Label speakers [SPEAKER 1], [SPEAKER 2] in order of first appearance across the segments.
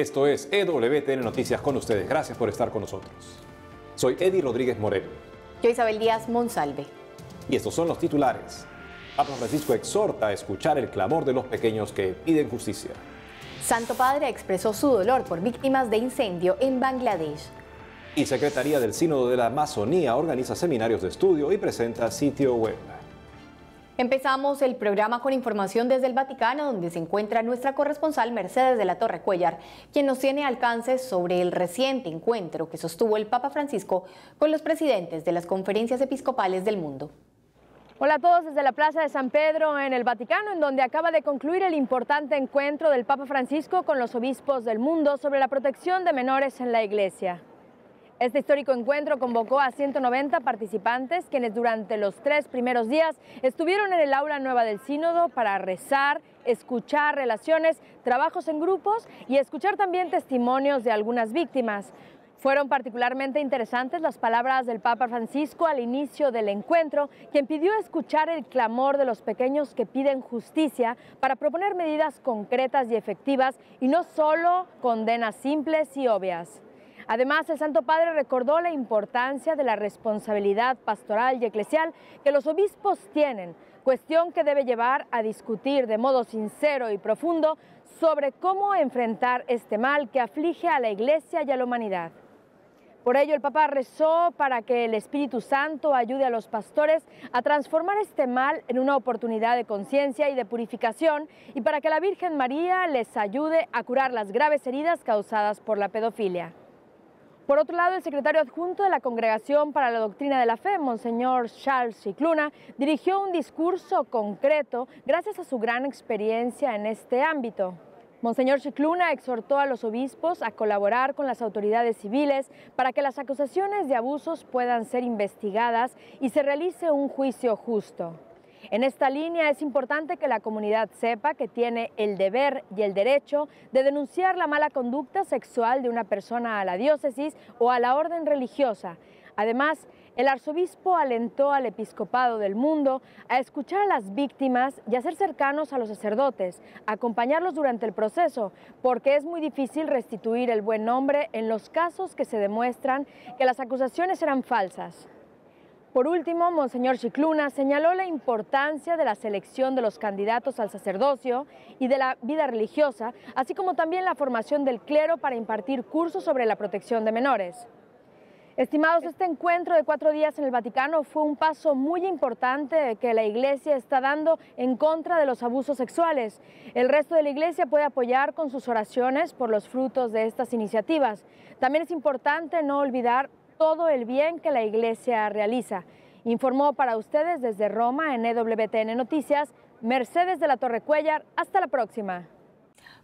[SPEAKER 1] Esto es EWTN Noticias con ustedes. Gracias por estar con nosotros. Soy Eddie Rodríguez Moreno.
[SPEAKER 2] Yo Isabel Díaz Monsalve.
[SPEAKER 1] Y estos son los titulares. Papa Francisco exhorta a escuchar el clamor de los pequeños que piden justicia.
[SPEAKER 2] Santo Padre expresó su dolor por víctimas de incendio en Bangladesh.
[SPEAKER 1] Y Secretaría del Sínodo de la Amazonía organiza seminarios de estudio y presenta sitio web.
[SPEAKER 2] Empezamos el programa con información desde el Vaticano, donde se encuentra nuestra corresponsal Mercedes de la Torre Cuellar, quien nos tiene alcances sobre el reciente encuentro que sostuvo el Papa Francisco con los presidentes de las conferencias episcopales del mundo.
[SPEAKER 3] Hola a todos desde la Plaza de San Pedro en el Vaticano, en donde acaba de concluir el importante encuentro del Papa Francisco con los obispos del mundo sobre la protección de menores en la Iglesia. Este histórico encuentro convocó a 190 participantes, quienes durante los 3 primeros días estuvieron en el aula nueva del Sínodo para rezar, escuchar relaciones, trabajos en grupos y escuchar también testimonios de algunas víctimas. Fueron particularmente interesantes las palabras del Papa Francisco al inicio del encuentro, quien pidió escuchar el clamor de los pequeños que piden justicia para proponer medidas concretas y efectivas y no solo condenas simples y obvias. Además, el Santo Padre recordó la importancia de la responsabilidad pastoral y eclesial que los obispos tienen, cuestión que debe llevar a discutir de modo sincero y profundo sobre cómo enfrentar este mal que aflige a la Iglesia y a la humanidad. Por ello, el Papa rezó para que el Espíritu Santo ayude a los pastores a transformar este mal en una oportunidad de conciencia y de purificación y para que la Virgen María les ayude a curar las graves heridas causadas por la pedofilia. Por otro lado, el secretario adjunto de la Congregación para la Doctrina de la Fe, Monseñor Charles Scicluna, dirigió un discurso concreto gracias a su gran experiencia en este ámbito. Monseñor Scicluna exhortó a los obispos a colaborar con las autoridades civiles para que las acusaciones de abusos puedan ser investigadas y se realice un juicio justo. En esta línea es importante que la comunidad sepa que tiene el deber y el derecho de denunciar la mala conducta sexual de una persona a la diócesis o a la orden religiosa. Además, el arzobispo alentó al episcopado del mundo a escuchar a las víctimas y a ser cercanos a los sacerdotes, a acompañarlos durante el proceso, porque es muy difícil restituir el buen nombre en los casos que se demuestran que las acusaciones eran falsas. Por último, Monseñor Scicluna señaló la importancia de la selección de los candidatos al sacerdocio y de la vida religiosa, así como también la formación del clero para impartir cursos sobre la protección de menores. Estimados, este encuentro de 4 días en el Vaticano fue un paso muy importante que la Iglesia está dando en contra de los abusos sexuales. El resto de la Iglesia puede apoyar con sus oraciones por los frutos de estas iniciativas. También es importante no olvidar todo el bien que la Iglesia realiza. Informó para ustedes desde Roma en EWTN Noticias, Mercedes de la Torre Cuellar. Hasta la próxima.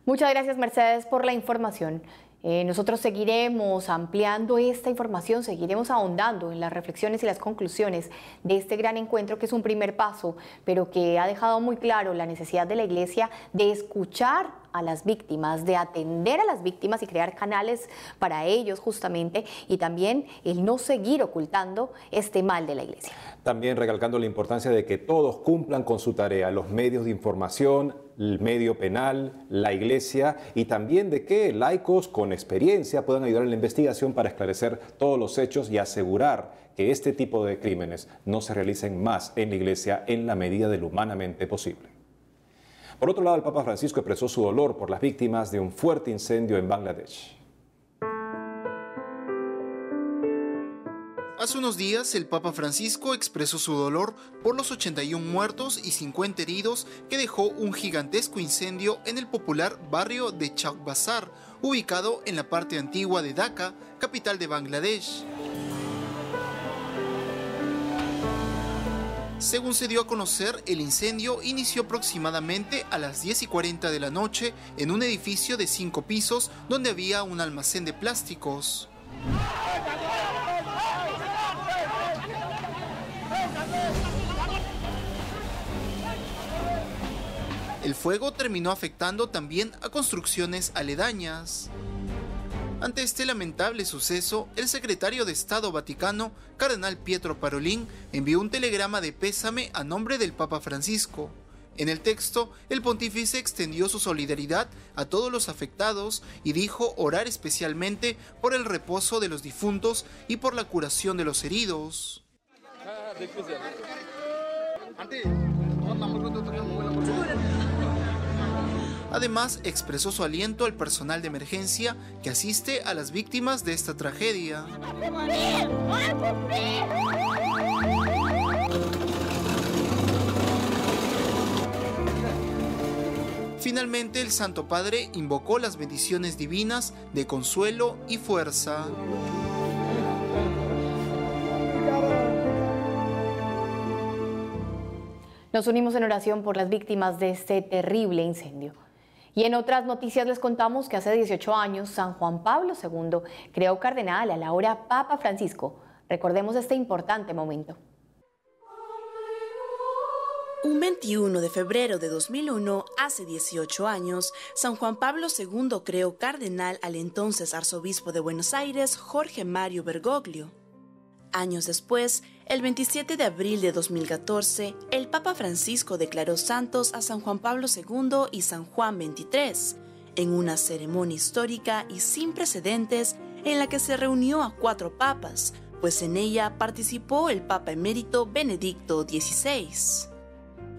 [SPEAKER 2] Muchas gracias, Mercedes, por la información. Nosotros seguiremos ampliando esta información, seguiremos ahondando en las reflexiones y las conclusiones de este gran encuentro, que es un primer paso, pero que ha dejado muy claro la necesidad de la Iglesia de escuchar a las víctimas, de atender a las víctimas y crear canales para ellos justamente, y también el no seguir ocultando este mal de la Iglesia.
[SPEAKER 1] También recalcando la importancia de que todos cumplan con su tarea, los medios de información, el medio penal, la Iglesia, y también de que laicos con experiencia puedan ayudar en la investigación para esclarecer todos los hechos y asegurar que este tipo de crímenes no se realicen más en la Iglesia en la medida de lo humanamente posible. Por otro lado, el Papa Francisco expresó su dolor por las víctimas de un fuerte incendio en Bangladesh.
[SPEAKER 4] Hace unos días, el Papa Francisco expresó su dolor por los 81 muertos y 50 heridos que dejó un gigantesco incendio en el popular barrio de Chowk Bazar, ubicado en la parte antigua de Dhaka, capital de Bangladesh. Según se dio a conocer, el incendio inició aproximadamente a las 10:40 de la noche en un edificio de 5 pisos donde había un almacén de plásticos. El fuego terminó afectando también a construcciones aledañas. Ante este lamentable suceso, el secretario de Estado Vaticano, Cardenal Pietro Parolin, envió un telegrama de pésame a nombre del Papa Francisco. En el texto, el pontífice extendió su solidaridad a todos los afectados y dijo orar especialmente por el reposo de los difuntos y por la curación de los heridos. Además, expresó su aliento al personal de emergencia que asiste a las víctimas de esta tragedia. Finalmente, el Santo Padre invocó las bendiciones divinas de consuelo y fuerza.
[SPEAKER 2] Nos unimos en oración por las víctimas de este terrible incendio. Y en otras noticias les contamos que hace 18 años San Juan Pablo II creó cardenal a la hora Papa Francisco. Recordemos este importante momento.
[SPEAKER 5] Un 21 de febrero de 2001, hace 18 años, San Juan Pablo II creó cardenal al entonces arzobispo de Buenos Aires, Jorge Mario Bergoglio. Años después, el 27 de abril de 2014, el Papa Francisco declaró santos a San Juan Pablo II y San Juan XXIII, en una ceremonia histórica y sin precedentes en la que se reunió a 4 papas, pues en ella participó el Papa emérito Benedicto XVI.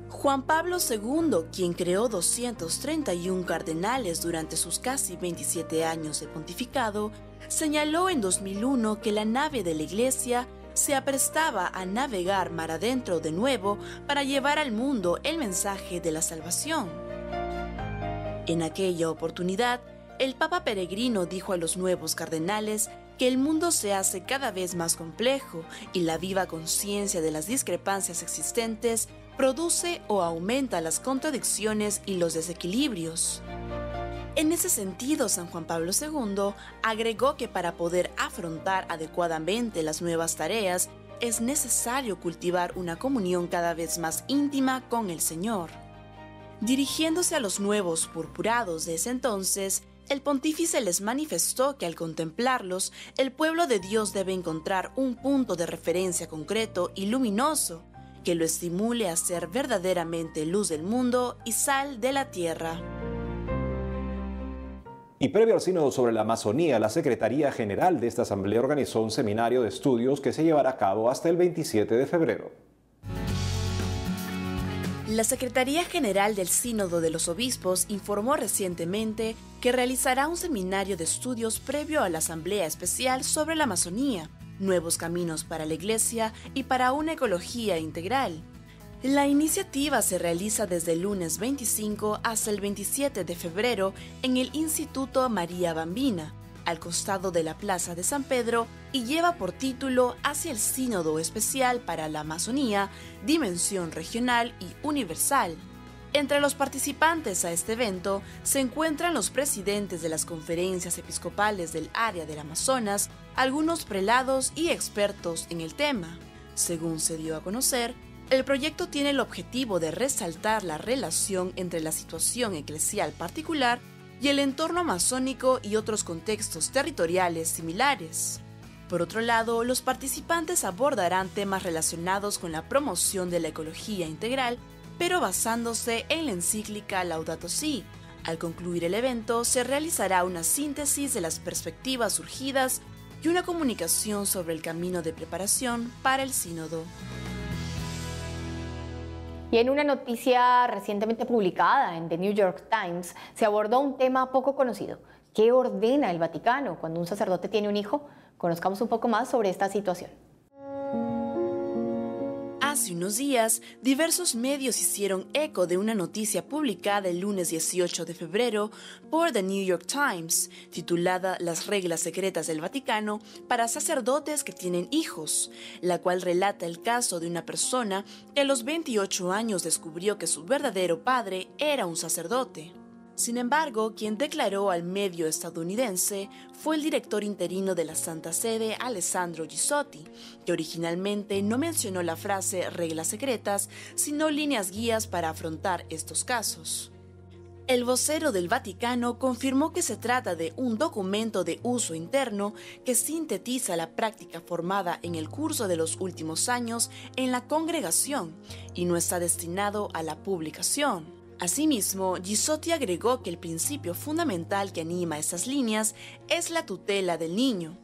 [SPEAKER 5] Juan Pablo II, quien creó 231 cardenales durante sus casi 27 años de pontificado, señaló en 2001 que la nave de la Iglesia se aprestaba a navegar mar adentro de nuevo para llevar al mundo el mensaje de la salvación. En aquella oportunidad, el Papa Peregrino dijo a los nuevos cardenales que el mundo se hace cada vez más complejo y la viva conciencia de las discrepancias existentes produce o aumenta las contradicciones y los desequilibrios. En ese sentido, San Juan Pablo II agregó que para poder afrontar adecuadamente las nuevas tareas es necesario cultivar una comunión cada vez más íntima con el Señor. Dirigiéndose a los nuevos purpurados de ese entonces, el pontífice les manifestó que al contemplarlos, el pueblo de Dios debe encontrar un punto de referencia concreto y luminoso que lo estimule a ser verdaderamente luz del mundo y sal de la tierra.
[SPEAKER 1] Y previo al sínodo sobre la Amazonía, la Secretaría General de esta Asamblea organizó un seminario de estudios que se llevará a cabo hasta el 27 de febrero.
[SPEAKER 5] La Secretaría General del Sínodo de los Obispos informó recientemente que realizará un seminario de estudios previo a la Asamblea Especial sobre la Amazonía, nuevos caminos para la Iglesia y para una ecología integral. La iniciativa se realiza desde el lunes 25 hasta el 27 de febrero en el Instituto María Bambina, al costado de la Plaza de San Pedro, y lleva por título Hacia el Sínodo Especial para la Amazonía, Dimensión Regional y Universal. Entre los participantes a este evento se encuentran los presidentes de las conferencias episcopales del área del Amazonas, algunos prelados y expertos en el tema. Según se dio a conocer, el proyecto tiene el objetivo de resaltar la relación entre la situación eclesial particular y el entorno amazónico y otros contextos territoriales similares. Por otro lado, los participantes abordarán temas relacionados con la promoción de la ecología integral, pero basándose en la encíclica Laudato Si. Al concluir el evento, se realizará una síntesis de las perspectivas surgidas y una comunicación sobre el camino de preparación para el sínodo.
[SPEAKER 2] Y en una noticia recientemente publicada en The New York Times, se abordó un tema poco conocido. ¿Qué ordena el Vaticano cuando un sacerdote tiene un hijo? Conozcamos un poco más sobre esta situación.
[SPEAKER 5] Hace unos días, diversos medios hicieron eco de una noticia publicada el lunes 18 de febrero por The New York Times, titulada Las reglas secretas del Vaticano para sacerdotes que tienen hijos, la cual relata el caso de una persona que a los 28 años descubrió que su verdadero padre era un sacerdote. Sin embargo, quien declaró al medio estadounidense fue el director interino de la Santa Sede, Alessandro Gisotti, que originalmente no mencionó la frase reglas secretas, sino líneas guías para afrontar estos casos. El vocero del Vaticano confirmó que se trata de un documento de uso interno que sintetiza la práctica formada en el curso de los últimos años en la congregación y no está destinado a la publicación. Asimismo, Gisotti agregó que el principio fundamental que anima estas líneas es la tutela del niño.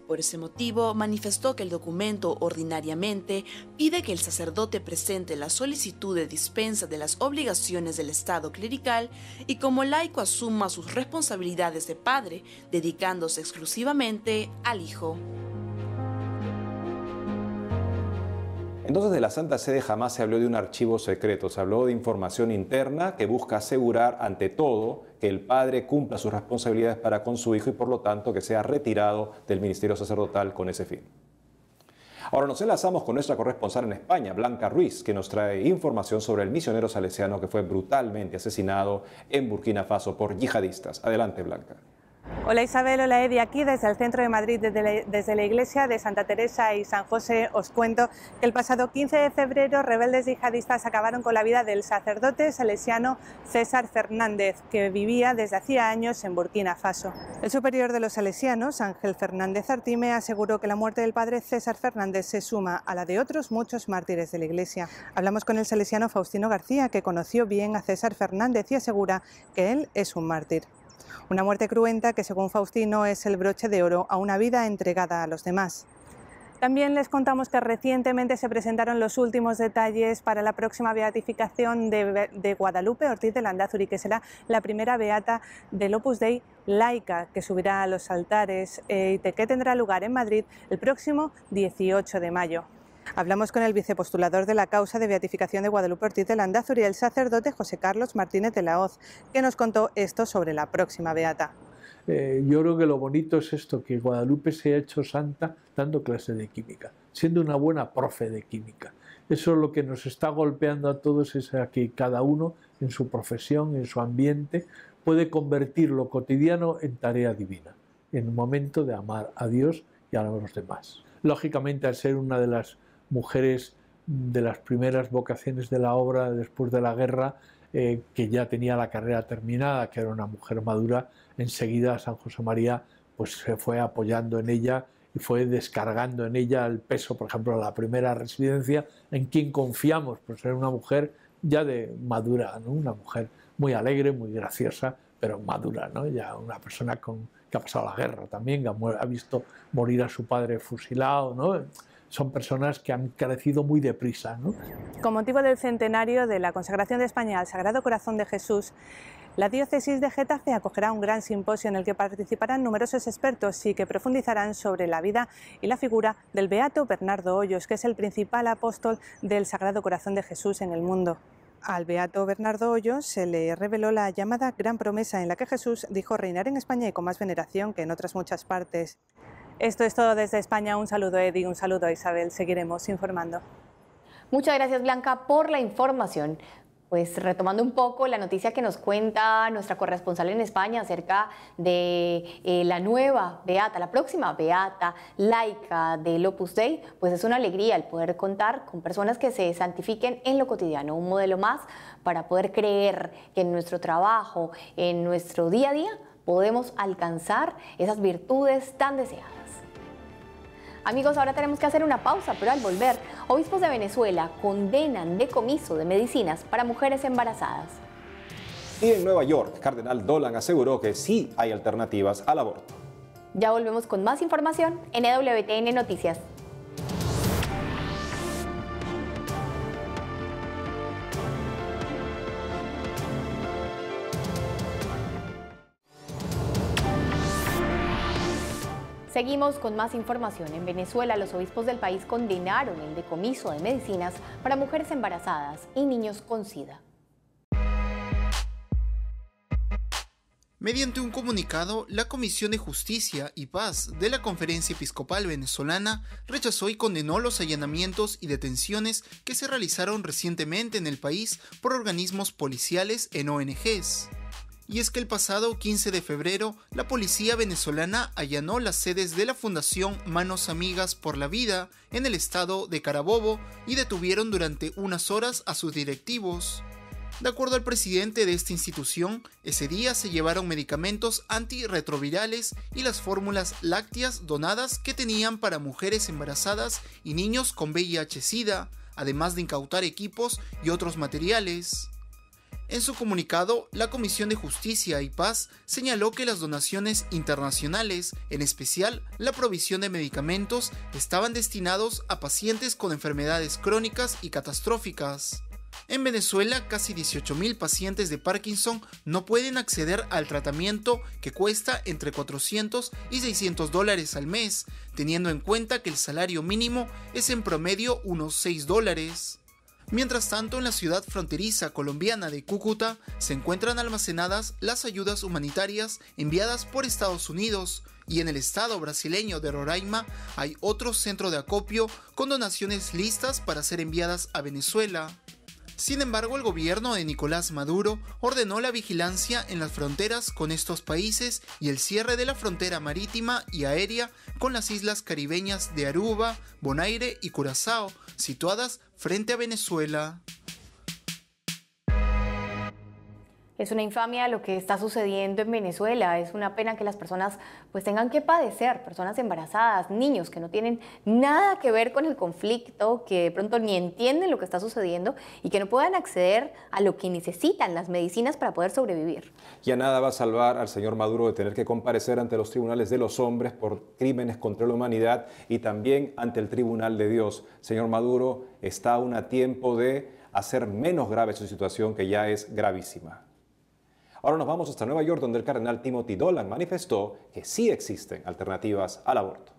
[SPEAKER 5] Por ese motivo, manifestó que el documento ordinariamente pide que el sacerdote presente la solicitud de dispensa de las obligaciones del Estado clerical y como laico asuma sus responsabilidades de padre, dedicándose exclusivamente al hijo.
[SPEAKER 1] Entonces, de la Santa Sede jamás se habló de un archivo secreto, se habló de información interna que busca asegurar, ante todo, que el padre cumpla sus responsabilidades para con su hijo y, por lo tanto, que sea retirado del ministerio sacerdotal con ese fin. Ahora nos enlazamos con nuestra corresponsal en España, Blanca Ruiz, que nos trae información sobre el misionero salesiano que fue brutalmente asesinado en Burkina Faso por yihadistas. Adelante, Blanca.
[SPEAKER 6] Hola Isabel, hola Edi, aquí desde el centro de Madrid, desde la iglesia de Santa Teresa y San José, os cuento que el pasado 15 de febrero rebeldes yihadistas acabaron con la vida del sacerdote salesiano César Fernández, que vivía desde hacía años en Burkina Faso. El superior de los salesianos, Ángel Fernández Artime, aseguró que la muerte del padre César Fernández se suma a la de otros muchos mártires de la iglesia. Hablamos con el salesiano Faustino García, que conoció bien a César Fernández y asegura que él es un mártir. Una muerte cruenta que, según Faustino, es el broche de oro a una vida entregada a los demás. También les contamos que recientemente se presentaron los últimos detalles para la próxima beatificación de Guadalupe Ortiz de Landázuri, que será la primera beata del Opus Dei laica, que subirá a los altares y que tendrá lugar en Madrid el próximo 18 de mayo. Hablamos con el vicepostulador de la causa de beatificación de Guadalupe Ortiz de Landázuri, el sacerdote José Carlos Martínez de la Hoz, que nos contó esto sobre la próxima beata.
[SPEAKER 7] Yo creo que lo bonito es esto, que Guadalupe se ha hecho santa dando clase de química, siendo una buena profe de química. Eso es lo que nos está golpeando a todos, es a que cada uno en su profesión, en su ambiente, puede convertir lo cotidiano en tarea divina, en un momento de amar a Dios y a los demás. Lógicamente, al ser una de las mujeres de las primeras vocaciones de la obra después de la guerra, que ya tenía la carrera terminada, que era una mujer madura, enseguida San José María pues se fue apoyando en ella y fue descargando en ella el peso. Por ejemplo, la primera residencia, en quien confiamos, pues era una mujer ya de madura, ¿no? Una mujer muy alegre, muy graciosa, pero madura, ¿no? Ya una persona que ha pasado la guerra también, que ha visto morir a su padre fusilado, ¿no? Son personas que han crecido muy deprisa, ¿no?
[SPEAKER 6] Con motivo del centenario de la consagración de España al Sagrado Corazón de Jesús, la diócesis de Getafe acogerá un gran simposio en el que participarán numerosos expertos y que profundizarán sobre la vida y la figura del beato Bernardo Hoyos, que es el principal apóstol del Sagrado Corazón de Jesús en el mundo. Al beato Bernardo Hoyos se le reveló la llamada gran promesa en la que Jesús dijo reinar en España y con más veneración que en otras muchas partes. Esto es todo desde España. Un saludo, Edi, un saludo, Isabel. Seguiremos informando.
[SPEAKER 2] Muchas gracias, Blanca, por la información. Pues retomando un poco la noticia que nos cuenta nuestra corresponsal en España acerca de la nueva beata, la próxima beata laica del Opus Dei, pues es una alegría el poder contar con personas que se santifiquen en lo cotidiano, un modelo más para poder creer que en nuestro trabajo, en nuestro día a día, podemos alcanzar esas virtudes tan deseadas. Amigos, ahora tenemos que hacer una pausa, pero al volver, obispos de Venezuela condenan decomiso de medicinas para mujeres embarazadas.
[SPEAKER 1] Y en Nueva York, Cardenal Dolan aseguró que sí hay alternativas al aborto.
[SPEAKER 2] Ya volvemos con más información en EWTN Noticias. Seguimos con más información. En Venezuela, los obispos del país condenaron el decomiso de medicinas para mujeres embarazadas y niños con SIDA.
[SPEAKER 4] Mediante un comunicado, la Comisión de Justicia y Paz de la Conferencia Episcopal Venezolana rechazó y condenó los allanamientos y detenciones que se realizaron recientemente en el país por organismos policiales en ONGs. Y es que el pasado 15 de febrero, la policía venezolana allanó las sedes de la Fundación Manos Amigas por la Vida en el estado de Carabobo y detuvieron durante unas horas a sus directivos. De acuerdo al presidente de esta institución, ese día se llevaron medicamentos antirretrovirales y las fórmulas lácteas donadas que tenían para mujeres embarazadas y niños con VIH-Sida, además de incautar equipos y otros materiales. En su comunicado, la Comisión de Justicia y Paz señaló que las donaciones internacionales, en especial la provisión de medicamentos, estaban destinados a pacientes con enfermedades crónicas y catastróficas. En Venezuela, casi 18.000 pacientes de Parkinson no pueden acceder al tratamiento que cuesta entre $400 y $600 al mes, teniendo en cuenta que el salario mínimo es en promedio unos $6. Mientras tanto, en la ciudad fronteriza colombiana de Cúcuta se encuentran almacenadas las ayudas humanitarias enviadas por Estados Unidos, y en el estado brasileño de Roraima hay otro centro de acopio con donaciones listas para ser enviadas a Venezuela. Sin embargo, el gobierno de Nicolás Maduro ordenó la vigilancia en las fronteras con estos países y el cierre de la frontera marítima y aérea con las islas caribeñas de Aruba, Bonaire y Curazao, situadas frente a Venezuela.
[SPEAKER 2] Es una infamia lo que está sucediendo en Venezuela. Es una pena que las personas pues tengan que padecer, personas embarazadas, niños que no tienen nada que ver con el conflicto, que de pronto ni entienden lo que está sucediendo y que no puedan acceder a lo que necesitan, las medicinas para poder sobrevivir.
[SPEAKER 1] Ya nada va a salvar al señor Maduro de tener que comparecer ante los tribunales de los hombres por crímenes contra la humanidad y también ante el tribunal de Dios. Señor Maduro, está aún a tiempo de hacer menos grave su situación, que ya es gravísima. Ahora nos vamos hasta Nueva York, donde el cardenal Timothy Dolan manifestó que sí existen alternativas al aborto.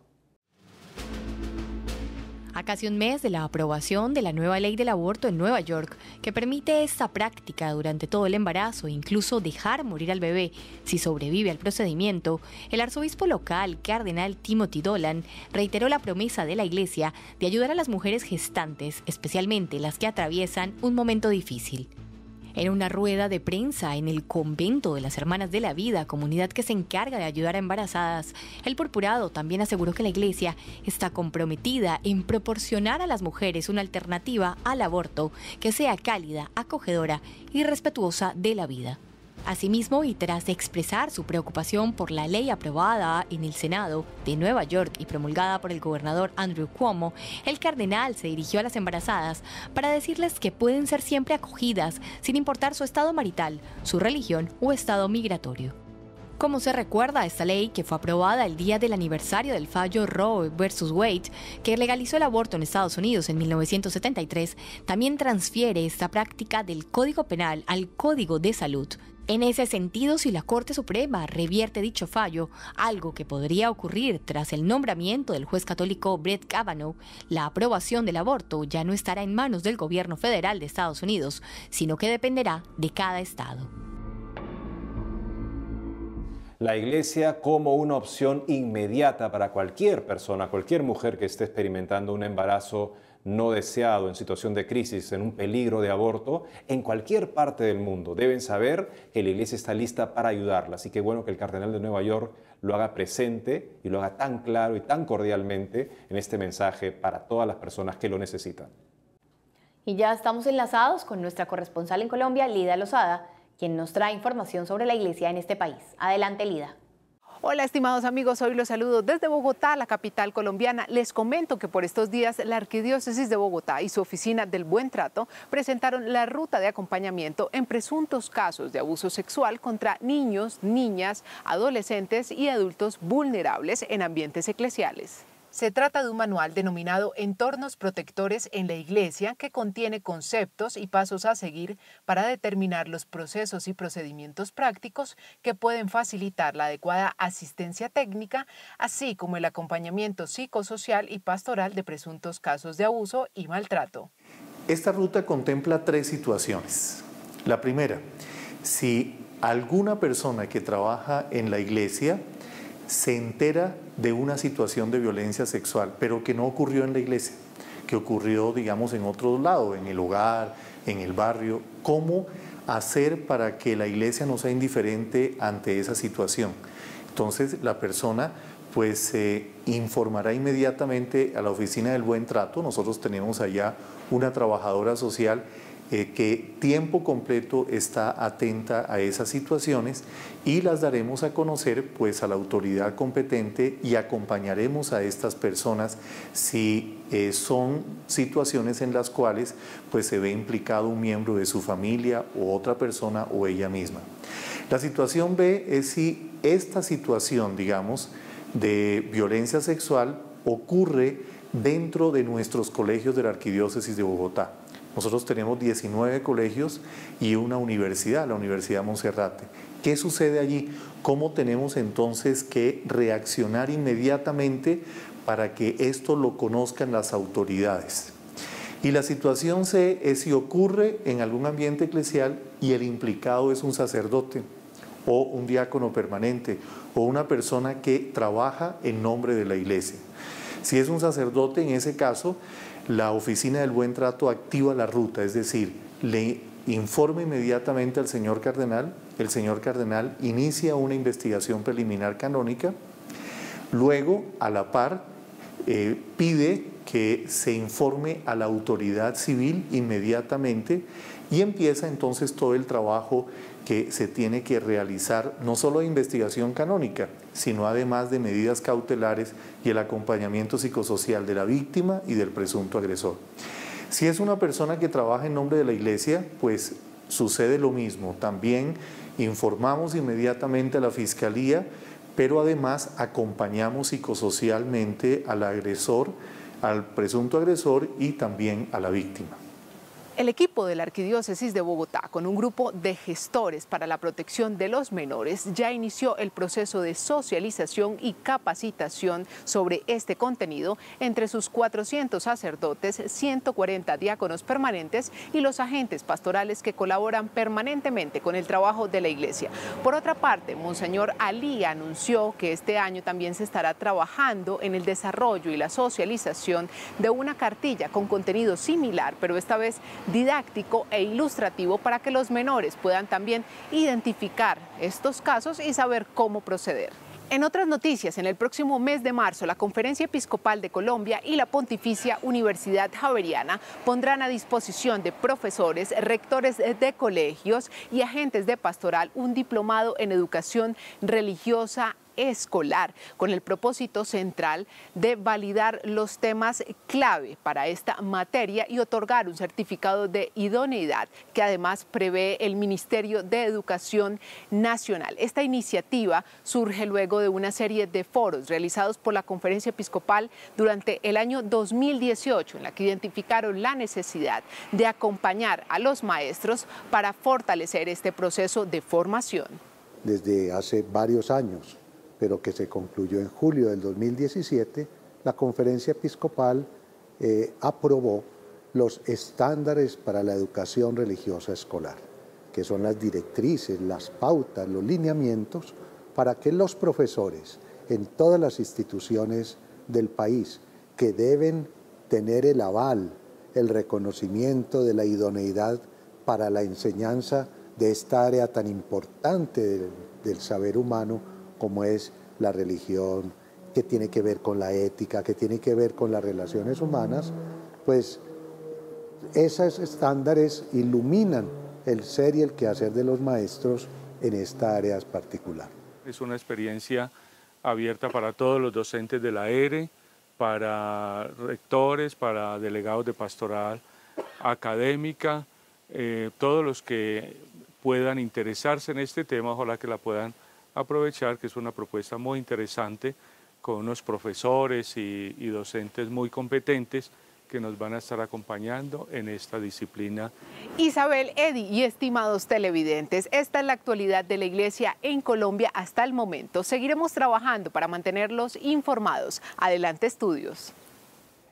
[SPEAKER 2] A casi un mes de la aprobación de la nueva ley del aborto en Nueva York, que permite esta práctica durante todo el embarazo e incluso dejar morir al bebé si sobrevive al procedimiento, el arzobispo local, cardenal Timothy Dolan, reiteró la promesa de la Iglesia de ayudar a las mujeres gestantes, especialmente las que atraviesan un momento difícil. En una rueda de prensa en el convento de las Hermanas de la Vida, comunidad que se encarga de ayudar a embarazadas, el purpurado también aseguró que la Iglesia está comprometida en proporcionar a las mujeres una alternativa al aborto que sea cálida, acogedora y respetuosa de la vida. Asimismo, y tras expresar su preocupación por la ley aprobada en el Senado de Nueva York y promulgada por el gobernador Andrew Cuomo, el cardenal se dirigió a las embarazadas para decirles que pueden ser siempre acogidas sin importar su estado marital, su religión o estado migratorio. Como se recuerda, esta ley, que fue aprobada el día del aniversario del fallo Roe vs. Wade, que legalizó el aborto en Estados Unidos en 1973, también transfiere esta práctica del Código Penal al Código de Salud. En ese sentido, si la Corte Suprema revierte dicho fallo, algo que podría ocurrir tras el nombramiento del juez católico Brett Kavanaugh, la aprobación del aborto ya no estará en manos del gobierno federal de Estados Unidos, sino que dependerá de cada estado.
[SPEAKER 1] La Iglesia como una opción inmediata para cualquier persona, cualquier mujer que esté experimentando un embarazo no deseado, en situación de crisis, en un peligro de aborto, en cualquier parte del mundo. Deben saber que la Iglesia está lista para ayudarla. Así que bueno que el cardenal de Nueva York lo haga presente y lo haga tan claro y tan cordialmente en este mensaje para todas las personas que lo necesitan.
[SPEAKER 2] Y ya estamos enlazados con nuestra corresponsal en Colombia, Lida Lozada, quien nos trae información sobre la Iglesia en este país. Adelante, Lida.
[SPEAKER 8] Hola, estimados amigos, hoy los saludo desde Bogotá, la capital colombiana. Les comento que por estos días la Arquidiócesis de Bogotá y su Oficina del Buen Trato presentaron la ruta de acompañamiento en presuntos casos de abuso sexual contra niños, niñas, adolescentes y adultos vulnerables en ambientes eclesiales. Se trata de un manual denominado Entornos Protectores en la Iglesia, que contiene conceptos y pasos a seguir para determinar los procesos y procedimientos prácticos que pueden facilitar la adecuada asistencia técnica, así como el acompañamiento psicosocial y pastoral de presuntos casos de abuso y maltrato.
[SPEAKER 9] Esta ruta contempla 3 situaciones. La primera, si alguna persona que trabaja en la Iglesia se entera de una situación de violencia sexual, pero que no ocurrió en la iglesia, que ocurrió, digamos, en otro lado, en el hogar, en el barrio, ¿cómo hacer para que la iglesia no sea indiferente ante esa situación? Entonces, la persona pues informará inmediatamente a la Oficina del Buen Trato. Nosotros tenemos allá una trabajadora social que tiempo completo está atenta a esas situaciones y las daremos a conocer pues a la autoridad competente y acompañaremos a estas personas si son situaciones en las cuales pues se ve implicado un miembro de su familia o otra persona o ella misma. La situación B es si esta situación, digamos, de violencia sexual ocurre dentro de nuestros colegios de la Arquidiócesis de Bogotá. Nosotros tenemos 19 colegios y una universidad, la Universidad Monserrate. ¿Qué sucede allí? ¿Cómo tenemos entonces que reaccionar inmediatamente para que esto lo conozcan las autoridades? Y la situación C es si ocurre en algún ambiente eclesial y el implicado es un sacerdote o un diácono permanente o una persona que trabaja en nombre de la iglesia. Si es un sacerdote, en ese caso, la Oficina del Buen Trato activa la ruta, es decir, le informa inmediatamente al señor cardenal, el señor cardenal inicia una investigación preliminar canónica, luego, a la par, pide que se informe a la autoridad civil inmediatamente y empieza entonces todo el trabajo que se tiene que realizar, no solo de investigación canónica, sino además de medidas cautelares y el acompañamiento psicosocial de la víctima y del presunto agresor. Si es una persona que trabaja en nombre de la iglesia, pues sucede lo mismo. También informamos inmediatamente a la fiscalía, pero además acompañamos psicosocialmente al agresor, al presunto agresor y también a la víctima.
[SPEAKER 8] El equipo de la Arquidiócesis de Bogotá, con un grupo de gestores para la protección de los menores, ya inició el proceso de socialización y capacitación sobre este contenido entre sus 400 sacerdotes, 140 diáconos permanentes y los agentes pastorales que colaboran permanentemente con el trabajo de la Iglesia. Por otra parte, Monseñor Ali anunció que este año también se estará trabajando en el desarrollo y la socialización de una cartilla con contenido similar, pero esta vez didáctico e ilustrativo para que los menores puedan también identificar estos casos y saber cómo proceder. En otras noticias, en el próximo mes de marzo, la Conferencia Episcopal de Colombia y la Pontificia Universidad Javeriana pondrán a disposición de profesores, rectores de colegios y agentes de pastoral un diplomado en educación religiosa escolar, con el propósito central de validar los temas clave para esta materia y otorgar un certificado de idoneidad que además prevé el Ministerio de Educación Nacional. Esta iniciativa surge luego de una serie de foros realizados por la Conferencia Episcopal durante el año 2018, en la que identificaron la necesidad de acompañar a los maestros para fortalecer este proceso de formación.
[SPEAKER 10] Desde hace varios años, pero que se concluyó en julio del 2017, la Conferencia Episcopal aprobó los estándares para la educación religiosa escolar, que son las directrices, las pautas, los lineamientos para que los profesores en todas las instituciones del país que deben tener el aval, el reconocimiento de la idoneidad para la enseñanza de esta área tan importante del saber humano, como es la religión, que tiene que ver con la ética, que tiene que ver con las relaciones humanas, pues esos estándares iluminan el ser y el quehacer de los maestros en esta área particular.
[SPEAKER 11] Es una experiencia abierta para todos los docentes de la ERE, para rectores, para delegados de pastoral académica, todos los que puedan interesarse en este tema, ojalá que la puedan aprovechar, que es una propuesta muy interesante con unos profesores y docentes muy competentes que nos van a estar acompañando en esta disciplina.
[SPEAKER 8] Isabel, Eddie y estimados televidentes, esta es la actualidad de la Iglesia en Colombia hasta el momento. Seguiremos trabajando para mantenerlos informados. Adelante, estudios.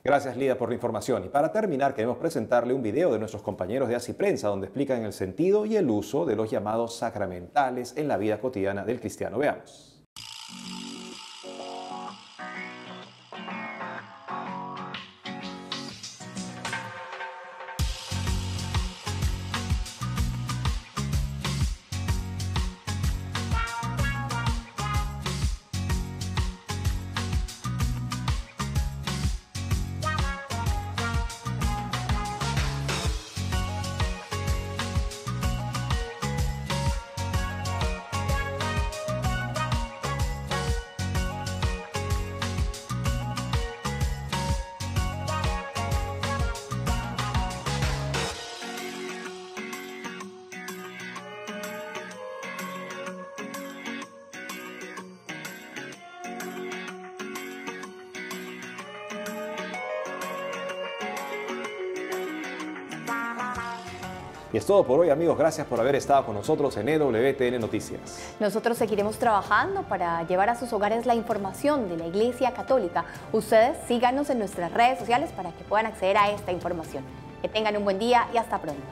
[SPEAKER 1] Gracias, Lida, por la información. Y para terminar, queremos presentarle un video de nuestros compañeros de Así Prensa, donde explican el sentido y el uso de los llamados sacramentales en la vida cotidiana del cristiano. Veamos. Y es todo por hoy, amigos. Gracias por haber estado con nosotros en EWTN Noticias.
[SPEAKER 2] Nosotros seguiremos trabajando para llevar a sus hogares la información de la Iglesia Católica. Ustedes síganos en nuestras redes sociales para que puedan acceder a esta información. Que tengan un buen día y hasta pronto.